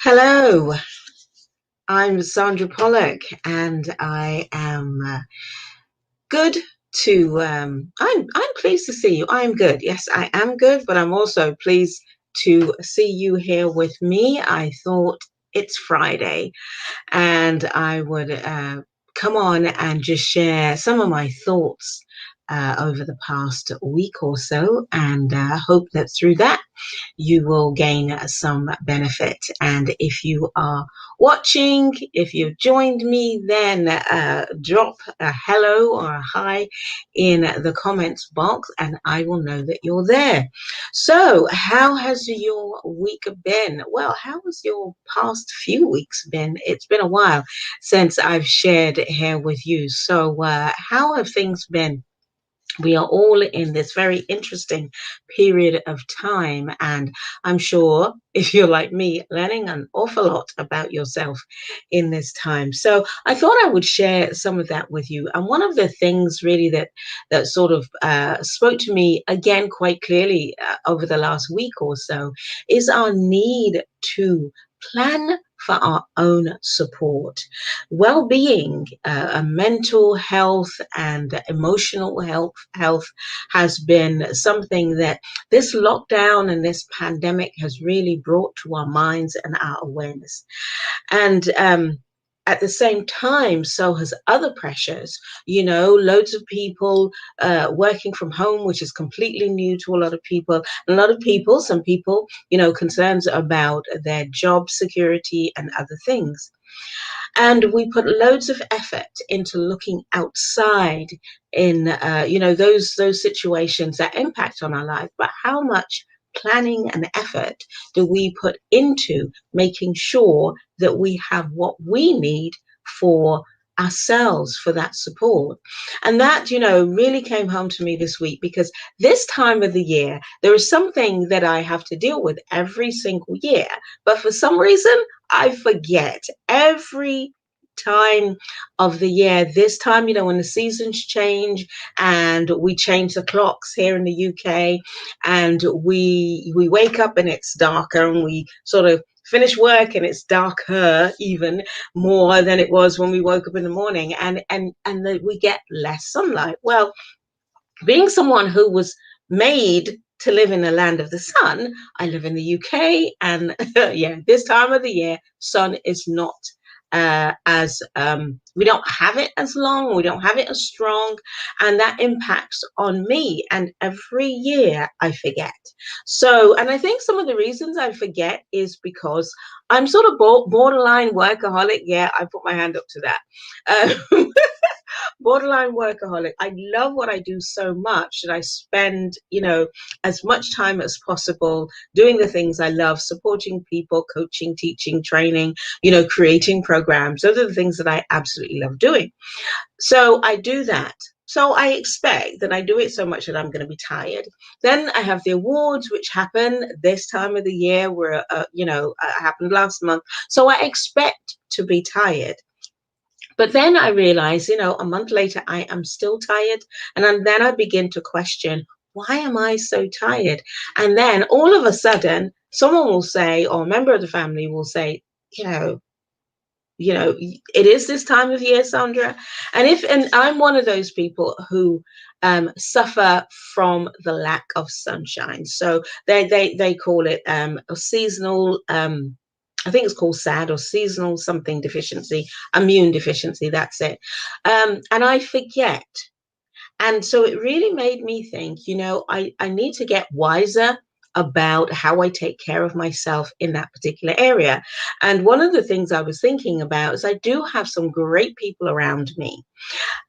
Hello, I'm Sandra Pollock, and I am good to. I'm pleased to see you. I am good. Yes, I am good, but I'm also pleased to see you here with me. I thought it's Friday, and I would come on and just share some of my thoughts over the past week or so, and hope that through that you will gain some benefit. And if you are watching, if you've joined me, then drop a hello or a hi in the comments box and I will know that you're there. So how has your week been? Well, how has your past few weeks been? It's been a while since I've shared here with you. So how have things been? We are all in this very interesting period of time, and I'm sure if you're like me, learning an awful lot about yourself in this time. So I thought I would share some of that with you. And one of the things really that sort of spoke to me again quite clearly over the last week or so is our need to plan for our own support. Well-being, mental health and emotional health has been something that this lockdown and this pandemic has really brought to our minds and our awareness. And at the same time, so has other pressures. Loads of people working from home, which is completely new to a lot of people. A lot of people, some people, concerns about their job security and other things. And we put loads of effort into looking outside in those situations that impact on our life, but how much planning and effort do we put into making sure that we have what we need for ourselves, for that support? And that really came home to me this week, because this time of the year there is something that I have to deal with every single year, but for some reason I forget every time of the year. This time, when the seasons change and we change the clocks here in the UK, and we wake up and it's darker, and we sort of finish work and it's darker even more than it was when we woke up in the morning, and that we get less sunlight. Well, being someone who was made to live in the land of the sun, I live in the UK, and yeah, this time of the year, sun is not as we don't have it as long, we don't have it as strong, and that impacts on me. And every year I forget. So, and I think some of the reasons I forget is because I'm sort of borderline workaholic. Yeah, I put my hand up to that. Borderline workaholic. I love what I do so much that I spend, as much time as possible doing the things I love, supporting people, coaching, teaching, training, creating programs. Those are the things that I absolutely love doing. So I do that. So I expect that I do it so much that I'm going to be tired. Then I have the awards, which happen this time of the year, where, happened last month. So I expect to be tired. But then I realize, a month later, I am still tired. And then I begin to question, why am I so tired? And then all of a sudden, someone will say, or a member of the family will say, you know, it is this time of year, Sandra. And I'm one of those people who suffer from the lack of sunshine. So they call it a seasonal I think it's called SAD, or seasonal something deficiency, immune deficiency. That's it. And I forget. And so it really made me think, I need to get wiser about how I take care of myself in that particular area. And one of the things I was thinking about is I do have some great people around me.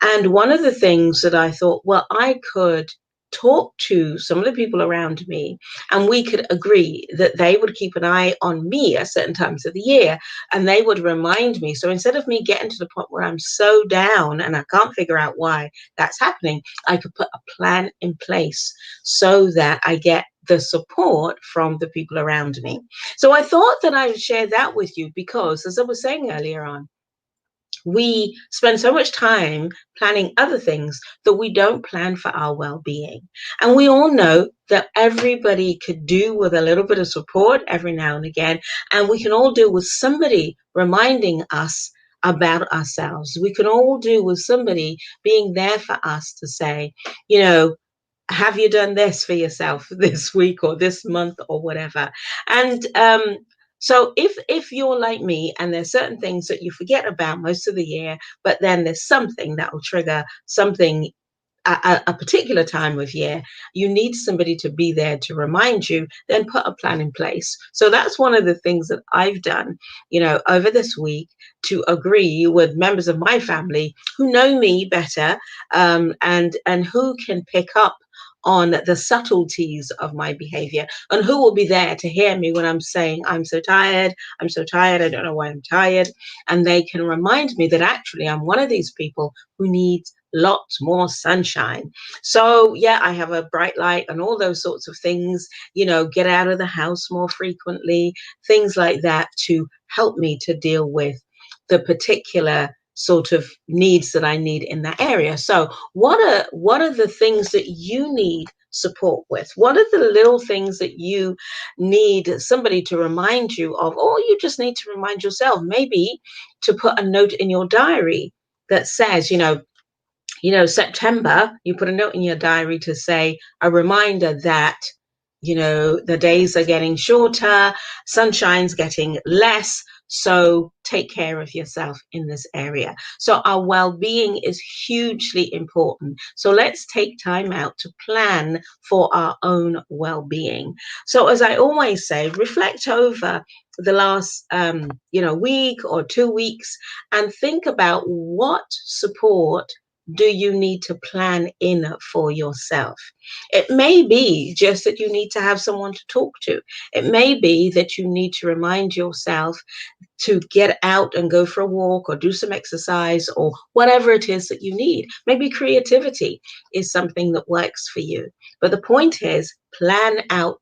And one of the things that I thought, well, I could talk to some of the people around me, and we could agree that they would keep an eye on me at certain times of the year, and they would remind me. So instead of me getting to the point where I'm so down and I can't figure out why that's happening, I could put a plan in place so that I get the support from the people around me. So I thought that I would share that with you because, as I was saying earlier on, We spend so much time planning other things that we don't plan for our well-being. And we all know that everybody could do with a little bit of support every now and again, and we can all do with somebody reminding us about ourselves. We can all do with somebody being there for us to say, you know, have you done this for yourself this week or this month or whatever? And so if you're like me and there's certain things that you forget about most of the year, but then there's something that will trigger something a particular time of year, you need somebody to be there to remind you, then put a plan in place. So that's one of the things that I've done, over this week, to agree with members of my family who know me better, and who can pick up on the subtleties of my behavior, and who will be there to hear me when I'm saying, I'm so tired, I don't know why I'm tired. And they can remind me that actually I'm one of these people who needs lots more sunshine. So yeah, I have a bright light and all those sorts of things, get out of the house more frequently, things like that, to help me to deal with the particular sort of needs that I need in that area. So what are the things that you need support with? What are the little things that you need somebody to remind you of, or you just need to remind yourself? Maybe to put a note in your diary that says, September, you put a note in your diary to say a reminder that, the days are getting shorter, sunshine's getting less. So take care of yourself in this area. So our well-being is hugely important. So let's take time out to plan for our own well-being. So as I always say, reflect over the last, week or 2 weeks, and think about what support do you need to plan in for yourself. It may be just that you need to have someone to talk to. It may be that you need to remind yourself to get out and go for a walk or do some exercise or whatever it is that you need. Maybe creativity is something that works for you. But the point is, plan out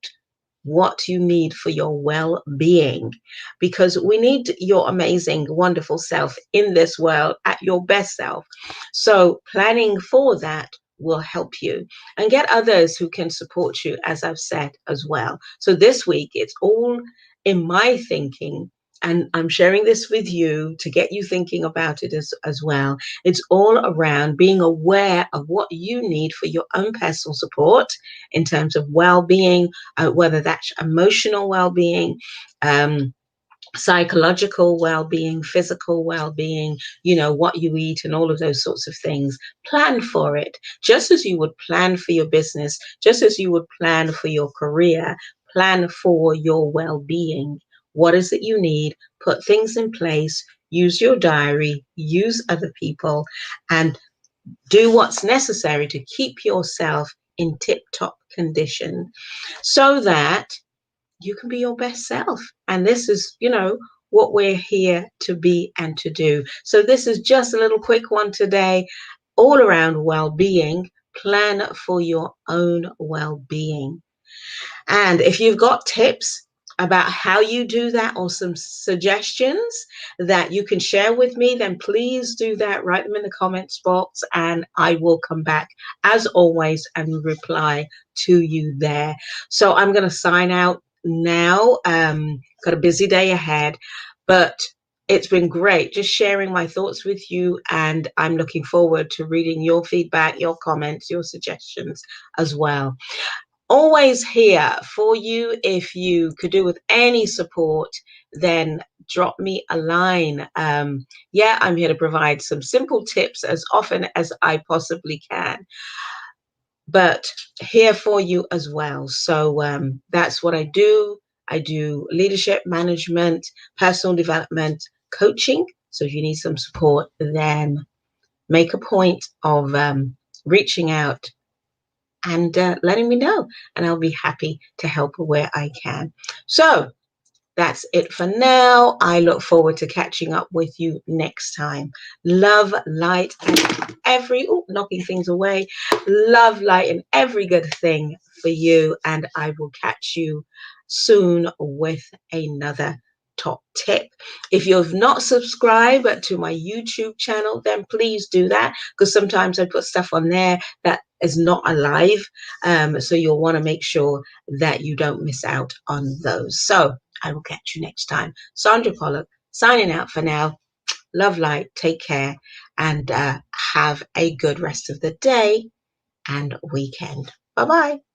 what you need for your well-being, because we need your amazing, wonderful self in this world at your best self. So planning for that will help you, and get others who can support you, as I've said as well. So this week, it's all in my thinking, and I'm sharing this with you to get you thinking about it as well. It's all around being aware of what you need for your own personal support in terms of well-being, whether that's emotional well-being, psychological well-being, physical well-being, what you eat and all of those sorts of things. Plan for it, just as you would plan for your business, just as you would plan for your career. Plan for your well-being. What is it you need? Put things in place, use your diary, use other people, and do what's necessary to keep yourself in tip-top condition, so that you can be your best self. And this is, what we're here to be and to do. So this is just a little quick one today, all around well-being. Plan for your own well-being. And if you've got tips about how you do that, or some suggestions that you can share with me, then please do that. Write them in the comments box, and I will come back as always and reply to you there. So I'm going to sign out now. Got a busy day ahead, but it's been great just sharing my thoughts with you, and I'm looking forward to reading your feedback, your comments, your suggestions as well. Always here for you. If you could do with any support, then drop me a line. I'm here to provide some simple tips as often as I possibly can, but here for you as well. So that's what I do. I do leadership, management, personal development, coaching. So if you need some support, then make a point of reaching out and letting me know, and I'll be happy to help where I can. So that's it for now. I look forward to catching up with you next time. Love, light, and knocking things away. Love, light, and every good thing for you. And I will catch you soon with another top tip. If you've not subscribed to my YouTube channel, then please do that, because sometimes I put stuff on there that is not alive. So you'll want to make sure that you don't miss out on those. So I will catch you next time. Sandra Pollock signing out for now. Love, light, take care, and have a good rest of the day and weekend. Bye-bye.